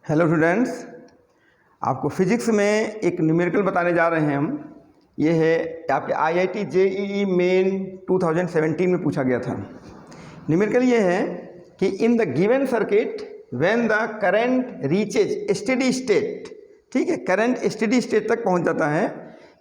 Hello students, आपको physics में एक न्यूमेरिकल बताने जा रहे हैं हम। ये है आपके आईआईटी जेईई मेन 2017 में पूछा गया था। न्यूमेरिकल ये है कि in the given circuit when the current reaches steady state, ठीक है, करंट स्टेडी स्टेट तक पहुंच जाता है,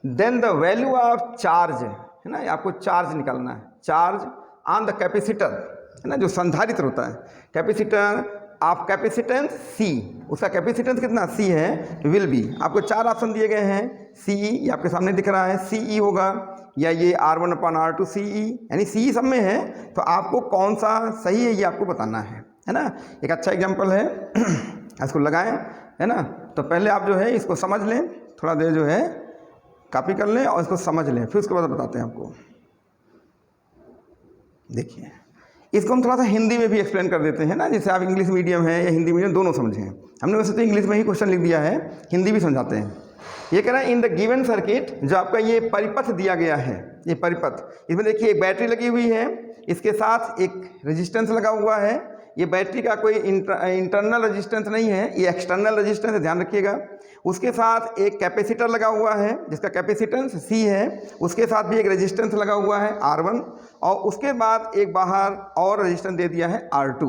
then the value of charge, है ना, आपको चार्ज निकालना है, चार्ज ऑन द कैपेसिटर, है ना, जो संधारित्र होता है, कैपेसिटर आप कैपेसिटेंस C, उसका कैपेसिटेंस कितना C है, विल बी, आपको चार ऑप्शन दिए गए हैं। CE ये आपके सामने दिख रहा है, CE होगा या ये R1/R2 CE, यानी CE सब में है, तो आपको कौन सा सही है ये आपको बताना है ना। एक अच्छा एग्जांपल है इसको लगाएं, है ना। तो पहले आप जो है इसको समझ लें, थोड़ा देर जो है कॉपी कर लें और इसको समझ लें, फिर उसके बाद बताते हैं आपको। देखिए इसको हम थोड़ा सा हिंदी में भी एक्सप्लेन कर देते हैं ना, जैसे आप इंग्लिश मीडियम है या हिंदी मीडियम दोनों समझें। हमने वैसे तो इंग्लिश में ही क्वेश्चन लिख दिया है, हिंदी भी समझाते हैं। ये कह रहा है इन द गिवन सर्किट, जो आपका ये परिपथ दिया गया है, ये परिपथ, इसमें देखिए एक बैटरी लगी हुई है, इसके साथ एक रेजिस्टेंस लगा हुआ है। ये बैटरी का कोई इंटरनल रेजिस्टेंस नहीं है, ये एक्सटर्नल रेजिस्टेंस है, ध्यान रखिएगा। उसके साथ एक कैपेसिटर लगा हुआ है जिसका कैपेसिटेंस C है, उसके साथ भी एक रेजिस्टेंस लगा हुआ है R1, और उसके बाद एक बाहर और रेजिस्टेंस दे दिया है R2,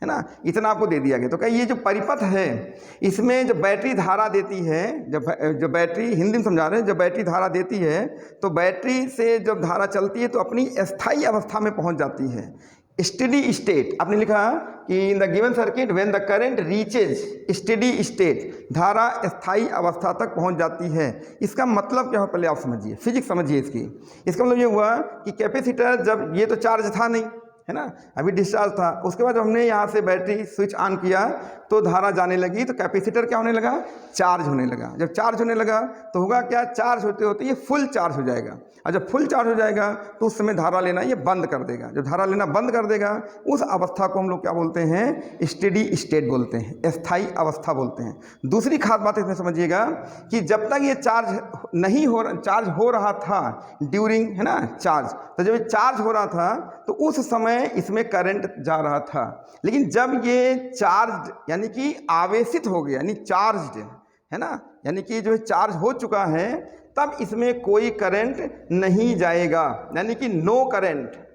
है ना। इतना आपको दे दिया गया। तो क्या ये जो परिपथ है, इसमें जब बैटरी धारा देती है, जब बैटरी, हिंदी में समझा रहे हैं, जब बैटरी धारा देती है तो बैटरी से जब धारा चलती है तो अपनी अस्थायी अवस्था में पहुंच जाती है, स्टेडी स्टेट। आपने लिखा कि in the given circuit when the current reaches steady state, धारा स्थायी अवस्था तक पहुंच जाती है। इसका मतलब क्या हो, पहले आप समझिए, फिजिक्स समझिए इसकी। इसका मतलब ये हुआ कि कैपेसिटर, जब ये तो चार्ज था नहीं, है ना, अभी डिस्चार्ज था, उसके बाद जब हमने यहाँ से बैटरी स्विच ऑन किया तो धारा जाने लगी, तो कैपेसिटर क्या होने लगा, चार्ज होने लगा। जब चार्ज होने लगा तो होगा क्या, चार्ज होते होते ये फुल चार्ज हो जाएगा, और जब फुल चार्ज हो जाएगा तो उस समय धारा लेना ये बंद कर देगा। जब धारा लेना बंद कर देगा उस अवस्था को हम लोग क्या बोलते हैं, स्टेडी स्टेट बोलते हैं, स्थायी अवस्था बोलते हैं। दूसरी खास बात इसमें समझिएगा कि जब तक ये चार्ज हो रहा था ड्यूरिंग, है ना, चार्ज, तो जब ये चार्ज हो रहा था तो उस समय इसमें करंट जा रहा था। लेकिन जब ये चार्ज यानी कि आवेशित हो गया, यानी चार्ज्ड, है ना, यानी कि जो चार्ज हो चुका है, तब इसमें कोई करंट नहीं जाएगा, यानी कि नो करंट,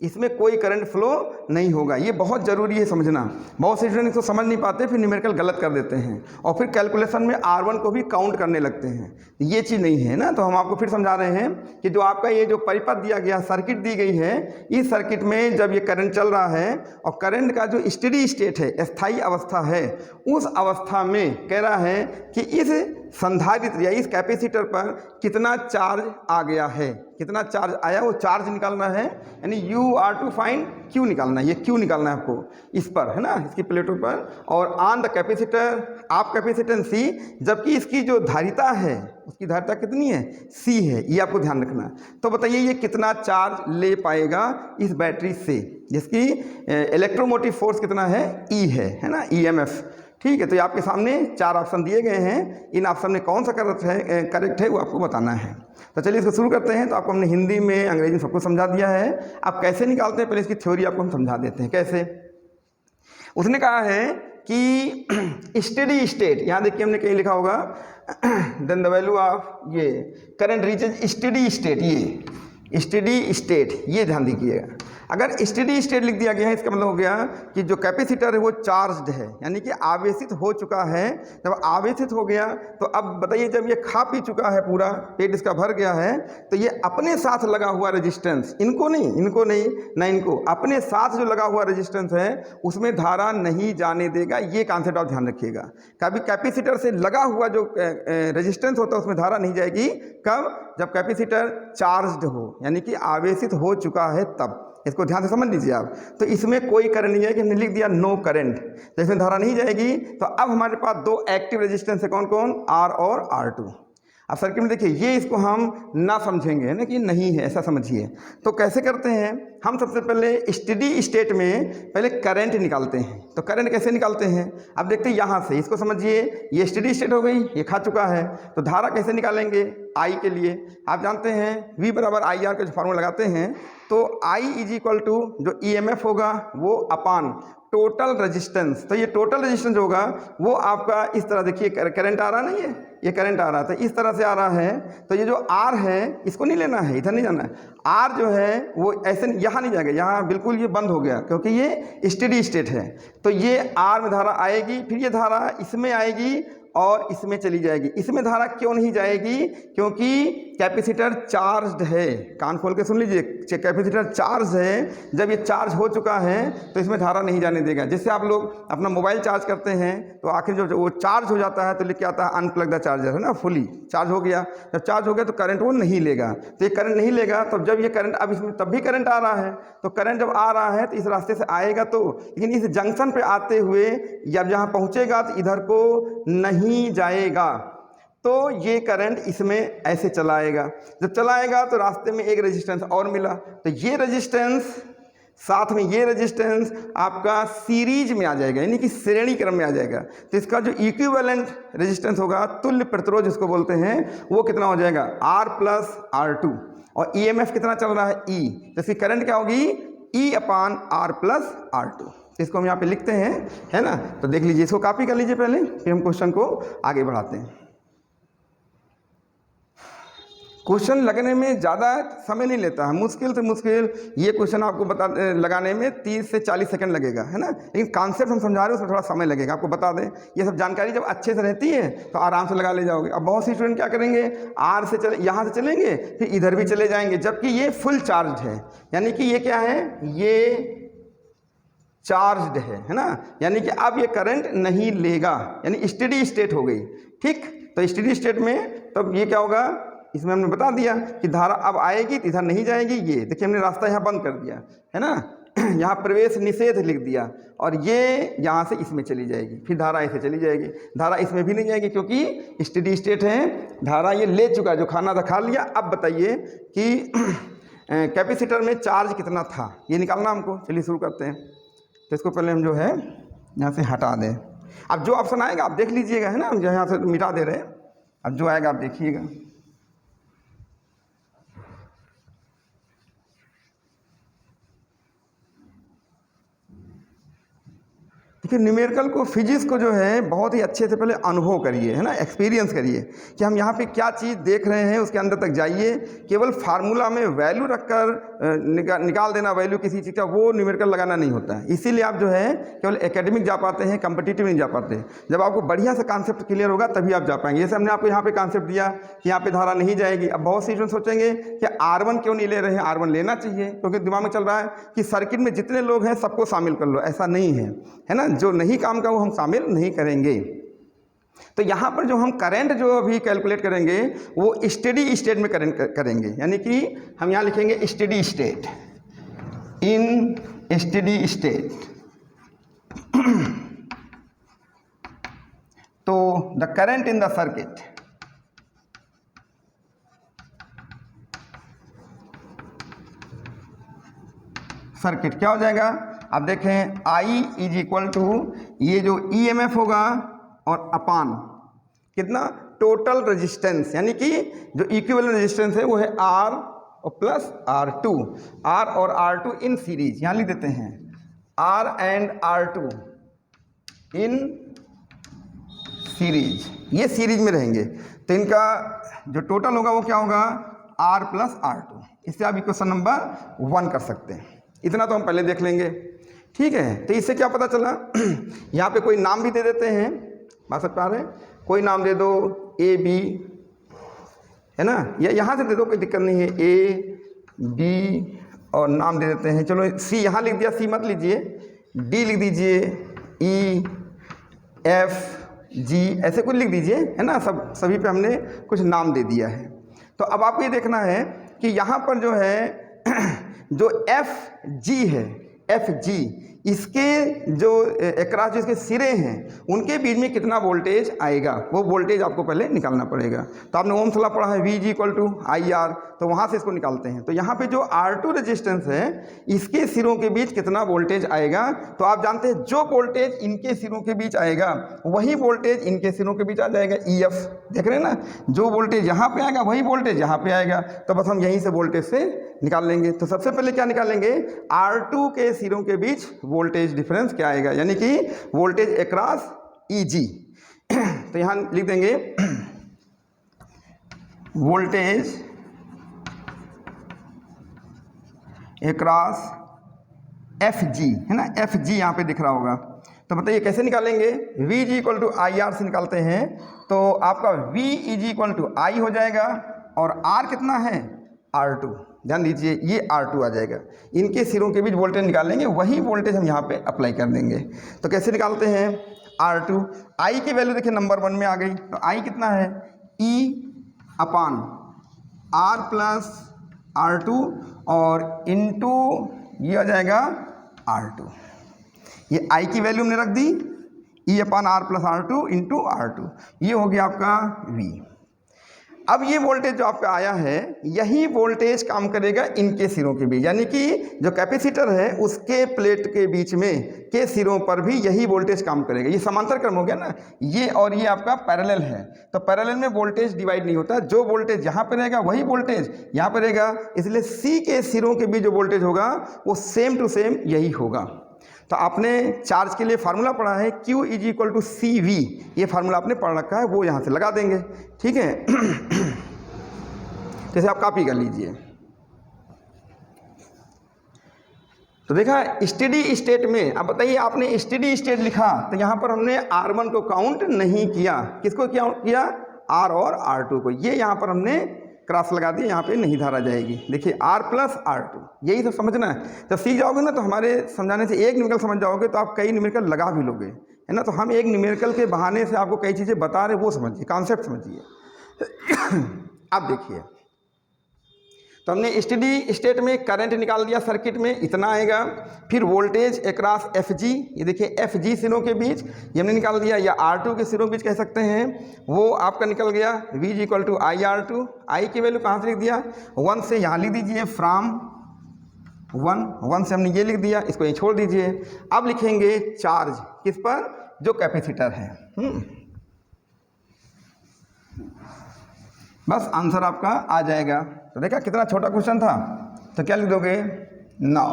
इसमें कोई करंट फ्लो नहीं होगा। ये बहुत ज़रूरी है समझना। बहुत से स्टूडेंट इसको समझ नहीं पाते, फिर न्यूमेरिकल गलत कर देते हैं और फिर कैलकुलेशन में R1 को भी काउंट करने लगते हैं। ये चीज़ नहीं है ना। तो हम आपको फिर समझा रहे हैं कि जो आपका ये जो परिपथ दिया गया, सर्किट दी गई है, इस सर्किट में जब ये करंट चल रहा है और करंट का जो स्टेडी स्टेट है, स्थायी अवस्था है, उस अवस्था में कह रहा है कि इस संधारित्र या इस कैपेसिटर पर कितना चार्ज आ गया है, कितना चार्ज आया, वो चार्ज निकालना है, यानी U R to find Q निकालना है। ये Q निकालना है आपको इस पर, है ना, इसकी प्लेटों पर। और ऑन द कैपेसिटर आप कैपेसिटेंस C, जबकि इसकी जो धारिता है उसकी धारिता कितनी है, C है, ये आपको ध्यान रखना है। तो बताइए ये कितना चार्ज ले पाएगा इस बैटरी से, जिसकी इलेक्ट्रोमोटिव फोर्स कितना है, E है ना, EMF। ठीक है, तो ये आपके सामने चार ऑप्शन दिए गए हैं, इन ऑप्शन में कौन सा करेक्ट है वो आपको बताना है। तो चलिए इसको शुरू करते हैं। तो आपको हमने हिंदी में, अंग्रेजी में सबको समझा दिया है। आप कैसे निकालते हैं, पहले इसकी थ्योरी आपको हम समझा देते हैं। कैसे, उसने कहा है कि स्टेडी स्टेट, यहाँ देखिए हमने कहीं लिखा होगा देन द वैल्यू ऑफ ये करंट रीचेज स्टेडी स्टेट, ये स्टेडी स्टेट, ये ध्यान दीजिएगा। अगर स्टेडी स्टेट लिख दिया गया है, इसका मतलब हो गया कि जो कैपेसिटर है वो चार्ज्ड है, यानी कि आवेशित हो चुका है। जब आवेशित हो गया तो अब बताइए, जब ये खा पी चुका है, पूरा पेट इसका भर गया है, तो ये अपने साथ लगा हुआ रेजिस्टेंस, इनको नहीं ना इनको, अपने साथ जो लगा हुआ रेजिस्टेंस है उसमें धारा नहीं जाने देगा। ये कॉन्सेप्ट आप ध्यान रखिएगा। कभी कैपेसिटर से लगा हुआ जो रेजिस्टेंस होता है उसमें धारा नहीं जाएगी। कब, जब कैपेसिटर चार्ज्ड हो, यानी कि आवेशित हो चुका है, तब। इसको ध्यान से समझ लीजिए आप। तो इसमें कोई करंट नहीं है, कि हमने लिख दिया नो करंट, तो इसमें धारा नहीं जाएगी। तो अब हमारे पास दो एक्टिव रेजिस्टेंस है, कौन कौन, R और R2। अब सर्किट में देखिए, ये इसको हम ना समझेंगे, है ना, कि नहीं है, ऐसा समझिए। तो कैसे करते हैं हम, सबसे पहले स्टेडी स्टेट में पहले करंट निकालते हैं। तो करंट कैसे निकालते हैं, अब देखते हैं यहाँ से, इसको समझिए। ये स्टेडी स्टेट हो गई, ये खा चुका है, तो धारा कैसे निकालेंगे, I के लिए आप जानते हैं V बराबर IR का जो फार्मूला लगाते हैं, तो I इज इक्वल टू जो EMF होगा वो अपान टोटल रेजिस्टेंस। तो ये टोटल रेजिस्टेंस होगा वो आपका इस तरह, देखिए करंट आ रहा है ना, ये करंट आ रहा था, इस तरह से आ रहा है। तो ये जो R है इसको नहीं लेना है, इधर नहीं जाना है। R जो है वो ऐसे यहाँ नहीं जाएगा, यहाँ बिल्कुल ये बंद हो गया क्योंकि ये स्टेडी स्टेट है। तो ये R में धारा आएगी, फिर ये धारा इसमें आएगी और इसमें चली जाएगी। इसमें धारा क्यों नहीं जाएगी? क्योंकि कैपेसिटर चार्ज्ड है। कान खोल के सुन लीजिए, कैपेसिटर चार्ज है। जब ये चार्ज हो चुका है तो इसमें धारा नहीं जाने देगा। जैसे आप लोग अपना मोबाइल चार्ज करते हैं तो आखिर जो वो चार्ज हो जाता है तो लिख के आता है अनप्लग द चार्जर, है ना, फुली चार्ज हो गया। जब चार्ज हो गया तो करंट वो नहीं लेगा। तो ये करंट नहीं लेगा, तब जब ये करंट, अब इसमें तब भी करंट आ रहा है, तो करंट जब आ रहा है तो इस रास्ते से आएगा तो, लेकिन इस जंक्शन पे आते हुए जब जहाँ पहुँचेगा तो इधर को नहीं जाएगा। तो ये करंट इसमें ऐसे चलाएगा। जब चलाएगा तो रास्ते में एक रेजिस्टेंस और मिला, तो ये रेजिस्टेंस साथ में ये रेजिस्टेंस आपका सीरीज में आ जाएगा, यानी कि श्रेणी क्रम में आ जाएगा। तो इसका जो इक्विवेलेंट रेजिस्टेंस होगा, तुल्य प्रतिरोध जिसको बोलते हैं, वो कितना हो जाएगा? R plus R2। और EMF कितना चल रहा है? E। तो इसकी करंट क्या होगी? E अपान R प्लस R2। इसको हम यहाँ पे लिखते हैं, है ना। तो देख लीजिए, इसको कॉपी कर लीजिए पहले, फिर हम क्वेश्चन को आगे बढ़ाते हैं। क्वेश्चन लगने में ज़्यादा समय नहीं लेता है, मुश्किल से मुश्किल ये क्वेश्चन आपको लगाने में 30 से 40 सेकंड लगेगा, है ना। लेकिन कॉन्सेप्ट हम समझा रहे हैं उसमें थोड़ा समय लगेगा। आपको बता दें, ये सब जानकारी जब अच्छे से रहती है तो आराम से लगा ले जाओगे। अब बहुत से स्टूडेंट क्या करेंगे, R से चले, यहाँ से चलेंगे फिर इधर भी चले जाएंगे, जबकि ये फुल चार्ज है, यानी कि ये क्या है, ये चार्ज्ड है ना, यानी कि अब ये करंट नहीं लेगा, यानी स्टेडी स्टेट हो गई। ठीक, तो स्टेडी स्टेट में तब ये क्या होगा, इसमें हमने बता दिया कि धारा अब आएगी तो इधर नहीं जाएगी। ये देखिए हमने रास्ता यहाँ बंद कर दिया, है ना, यहाँ प्रवेश निषेध लिख दिया, और ये यहाँ से इसमें चली जाएगी, फिर धारा ऐसे चली जाएगी। धारा इसमें भी नहीं जाएगी क्योंकि स्टेडी स्टेट है, धारा ये ले चुका है, जो खाना था खा लिया। अब बताइए कि कैपेसिटर में चार्ज कितना था, ये निकालना हमको। चलिए शुरू करते हैं। तो इसको पहले हम जो है यहाँ से हटा दें। अब जो ऑप्शन आएगा आप देख लीजिएगा, है ना, हम यहाँ से मिटा दे रहे हैं। अब जो आएगा आप देखिएगा। देखिए न्यूमेरिकल को, फिजिक्स को जो है बहुत ही अच्छे से पहले अनुभव करिए, है ना, एक्सपीरियंस करिए कि हम यहाँ पे क्या चीज़ देख रहे हैं, उसके अंदर तक जाइए। केवल फार्मूला में वैल्यू रखकर निकाल देना वैल्यू किसी चीज़ का, वो न्यूमेरिकल लगाना नहीं होता है। इसीलिए आप जो है केवल एकेडमिक जा पाते हैं, कम्पिटिटिव नहीं जा पाते। जब आपको बढ़िया से कॉन्सेप्ट क्लियर होगा तभी आप जा पाएंगे। जैसे हमने आपको यहाँ पे कॉन्सेप्ट दिया कि यहाँ पे धारा नहीं जाएगी। अब बहुत से स्टूडेंट सोचेंगे कि R1 क्यों नहीं ले रहे हैं, R1 लेना चाहिए, क्योंकि दिमाग में चल रहा है कि सर्किट में जितने लोग हैं सबको शामिल कर लो। ऐसा नहीं है, है ना, जो नहीं काम का वो हम शामिल नहीं करेंगे। तो यहाँ पर जो हम करंट जो अभी कैलकुलेट करेंगे वो स्टेडी स्टेट में करंट करेंगे, यानी कि हम यहाँ लिखेंगे स्टेडी स्टेट, इन स्टेडी स्टेट। तो the current in the circuit, circuit क्या हो जाएगा, आप देखें I इज इक्वल टू ये जो EMF होगा और अपान कितना, टोटल रेजिस्टेंस, यानी कि जो इक्विवेलेंट रेजिस्टेंस है वो है R और प्लस R2, R और R2 इन सीरीज। यहाँ लिख देते हैं R and R2 in series, ये सीरीज में रहेंगे। तो इनका जो टोटल होगा वो क्या होगा, R प्लस R2। इससे आप इक्वेशन नंबर 1 कर सकते हैं। इतना तो हम पहले देख लेंगे, ठीक है। तो इससे क्या पता चला, यहाँ पे कोई नाम भी दे देते हैं, बात समझ पा रहे हैं, कोई नाम दे दो AB, है ना, या यहाँ से दे दो, कोई दिक्कत नहीं है, AB और नाम दे देते हैं। चलो C यहाँ लिख दिया, C मत लीजिए, D लिख दीजिए, E F G ऐसे कुछ लिख दीजिए, है ना, सभी पे हमने कुछ नाम दे दिया है। तो अब आपको ये देखना है कि यहाँ पर जो है जो FG है, FG, इसके जो एकरास जो इसके सिरे हैं उनके बीच में कितना वोल्टेज आएगा, वो वोल्टेज आपको पहले निकालना पड़ेगा। तो आपने ओम ला पढ़ा है, V इक्वल टू IR, तो वहाँ से इसको निकालते हैं। तो यहाँ पे जो R2 रेजिस्टेंस है इसके सिरों के बीच कितना वोल्टेज आएगा, तो आप जानते हैं जो वोल्टेज इनके सिरों के बीच आएगा वही वोल्टेज इनके सिरों के बीच आ जाएगा, EF। देख रहे हैं ना, जो वोल्टेज यहाँ पे आएगा वही वोल्टेज यहाँ पे आएगा। तो बस हम यहीं से वोल्टेज से निकाल लेंगे। तो सबसे पहले क्या निकालेंगे, R2 के सिरों के बीच वोल्टेज डिफरेंस क्या आएगा, यानी कि वोल्टेज अक्रॉस ईजी। तो यहाँ लिख देंगे वोल्टेज अक्रॉस एफ जी, है ना, एफ जी यहाँ पे दिख रहा होगा। तो बताइए कैसे निकालेंगे, वी जी इक्वल टू आई आर से निकालते हैं। तो आपका V is equal to I हो जाएगा और आर कितना है, आर टू। ध्यान दीजिए ये आर टू आ जाएगा, इनके सिरों के बीच वोल्टेज निकालेंगे, वही वोल्टेज हम यहाँ पे अप्लाई कर देंगे। तो कैसे निकालते हैं, आर टू, आई की वैल्यू देखिए नंबर 1 में आ गई। तो आई कितना है, ई upon R plus R to और इनटू ये आ जाएगा आर टू। ये आई की वैल्यू हमने रख दी, E upon R plus R two into R two, ये हो गया आपका वी। अब ये वोल्टेज जो आपका आया है, यही वोल्टेज काम करेगा इनके सिरों के बीच, यानी कि जो कैपेसिटर है उसके प्लेट के बीच में के सिरों पर भी यही वोल्टेज काम करेगा। ये समांतर क्रम हो गया ना, ये और ये आपका पैरेलल है। तो पैरेलल में वोल्टेज डिवाइड नहीं होता, जो वोल्टेज यहाँ पर रहेगा वही वोल्टेज यहाँ पर रहेगा, इसलिए सी के सिरों के बीच जो वोल्टेज होगा वो सेम टू सेम यही होगा। तो आपने चार्ज के लिए फार्मूला पढ़ा है Q is equal to C V, ये फार्मूला आपने पढ़ रखा है, वो यहाँ से लगा देंगे, ठीक है। जैसे आप कॉपी कर लीजिए। तो देखा स्टेडी स्टेट में, अब बताइए आपने स्टेडी स्टेट लिखा तो यहाँ पर हमने R1 को काउंट नहीं किया, किसको किया, R और R2 को, ये यहाँ पर हमने क्रॉस लगा दिया, यहाँ पे नहीं धारा जाएगी। देखिए R प्लस R2, यही सब समझना है। जब सीख जाओगे ना तो हमारे समझाने से एक न्यूमेरिकल समझ जाओगे तो आप कई न्यूमेरिकल लगा भी लोगे, है ना। तो हम एक न्यूमेरिकल के बहाने से आपको कई चीज़ें बता रहे, वो समझिए, कॉन्सेप्ट समझिए। अब देखिए, तो हमने स्टेडी स्टेट में करंट निकाल दिया, सर्किट में इतना आएगा, फिर वोल्टेज अक्रॉस एफ जी, ये देखिए एफ जी सिरों के बीच ये हमने निकाल दिया, या R2 के सिरों के बीच कह सकते हैं, वो आपका निकल गया V G equal to I R two. I की वैल्यू कहाँ से लिख दिया, 1 से यहाँ लिख दीजिए, फ्राम 1 से हमने ये लिख दिया, इसको यहीं छोड़ दीजिए। अब लिखेंगे चार्ज किस पर, जो कैपेसिटर है। बस आंसर आपका आ जाएगा। तो देखा कितना छोटा क्वेश्चन था। तो क्या लिख दोगे, 9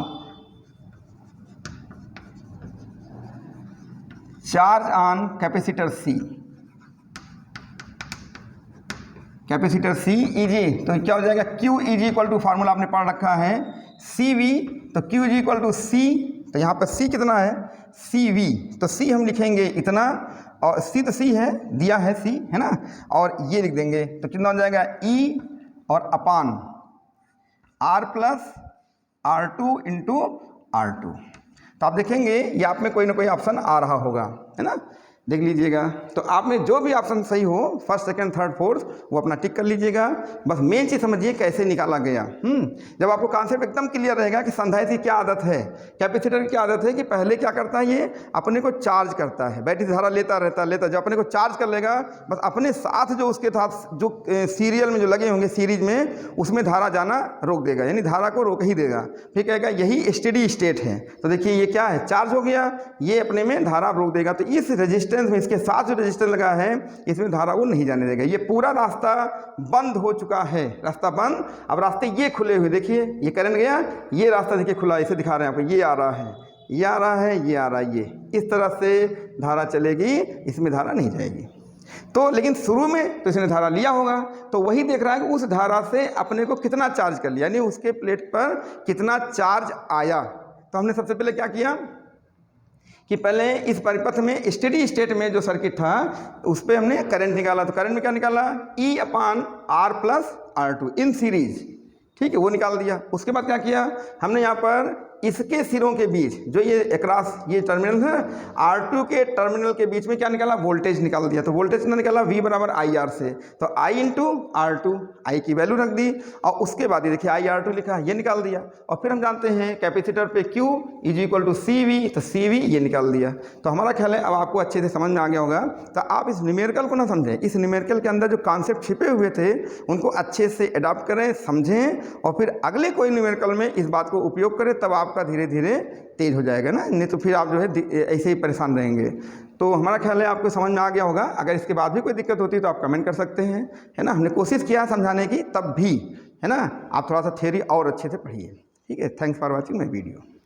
charge on capacitor C, capacitor C इजी, तो क्या हो जाएगा, Q is equal to, formula आपने पढ़ रखा है सी वी, तो Q is equal to C, तो यहाँ पर C कितना है, सी वी, तो C हम लिखेंगे इतना, और C तो C है, दिया है C, है ना, और ये लिख देंगे, तो कितना हो जाएगा E और अपान R plus R2 into R2। तो आप देखेंगे ये आप में कोई ना कोई ऑप्शन आ रहा होगा, है ना, देख लीजिएगा। तो आप में जो भी ऑप्शन सही हो, फर्स्ट सेकंड थर्ड फोर्थ, वो अपना टिक कर लीजिएगा। बस मेन चीज़ समझिए कैसे निकाला गया। जब आपको कॉन्सेप्ट एकदम क्लियर रहेगा कि संधारित्र की क्या आदत है, कैपेसिटर की क्या आदत है, कि पहले क्या करता है, ये अपने को चार्ज करता है, बैटरी से धारा लेता रहता, जब अपने को चार्ज कर लेगा, बस अपने साथ जो उसके साथ जो सीरियल में जो लगे होंगे सीरीज में, उसमें धारा जाना रोक देगा, यानी धारा को रोक ही देगा। फिर कहेगा यही स्टेडी स्टेट है। तो देखिए ये क्या है, चार्ज हो गया, ये अपने में धारा रोक देगा। तो इस रेजिस्टेंस में, इसके साथ जो रेजिस्टर लगा है, इसमें धारा को नहीं जाने देगा। ये पूरा रास्ता बंद हो चुका है, रास्ता बंद। अब रास्ते ये खुले हुए, देखिए ये करंट गया, ये रास्ता देखिए खुला, इसे दिखा रहे हैं आपको, ये आ रहा है, ये आ रहा है, ये आ रहा है, ये इस तरह से धारा चलेगी, इसमें धारा नहीं जाएगी। तो लेकिन शुरू में तो इसने धारा लिया होगा, तो वही देख रहा है कि उस धारा से अपने को कितना चार्ज कर लिया, यानी उसके प्लेट पर कितना चार्ज आया। तो हमने सबसे पहले क्या किया कि पहले इस परिपथ में स्टेडी स्टेट में जो सर्किट था उस पर हमने करंट निकाला। तो करंट में क्या निकाला, E upon R plus R2 in series, ठीक है, वो निकाल दिया। उसके बाद क्या किया हमने, यहाँ पर इसके सिरों के बीच जो ये अक्रॉस ये टर्मिनल है, R2 के टर्मिनल के बीच में क्या निकाला, वोल्टेज निकाल दिया। तो वोल्टेज कितना निकाला, V बराबर आई आर से, तो I इंटू R2, आई की वैल्यू रख दी, और उसके बाद ये देखिए आई R2 लिखा, ये निकाल दिया। और फिर हम जानते हैं कैपेसिटर पे Q is equal to C V, तो सी वी ये निकाल दिया। तो हमारा ख्याल है अब आपको अच्छे से समझ में आ गया होगा। तो आप इस न्यूमेरिकल को ना समझें, इस न्यूमेरिकल के अंदर जो कॉन्सेप्ट छिपे हुए थे उनको अच्छे से अडॉप्ट करें, समझें, और फिर अगले कोई न्यूमेरिकल में इस बात को उपयोग करें, तब आपका धीरे धीरे तेज हो जाएगा ना, नहीं तो फिर आप जो है ऐसे ही परेशान रहेंगे। तो हमारा ख्याल है आपको समझ में आ गया होगा। अगर इसके बाद भी कोई दिक्कत होती है तो आप कमेंट कर सकते हैं, है ना। हमने कोशिश किया समझाने की, तब भी, है ना, आप थोड़ा सा थ्योरी और अच्छे से पढ़िए, ठीक है। Thanks for watching my video.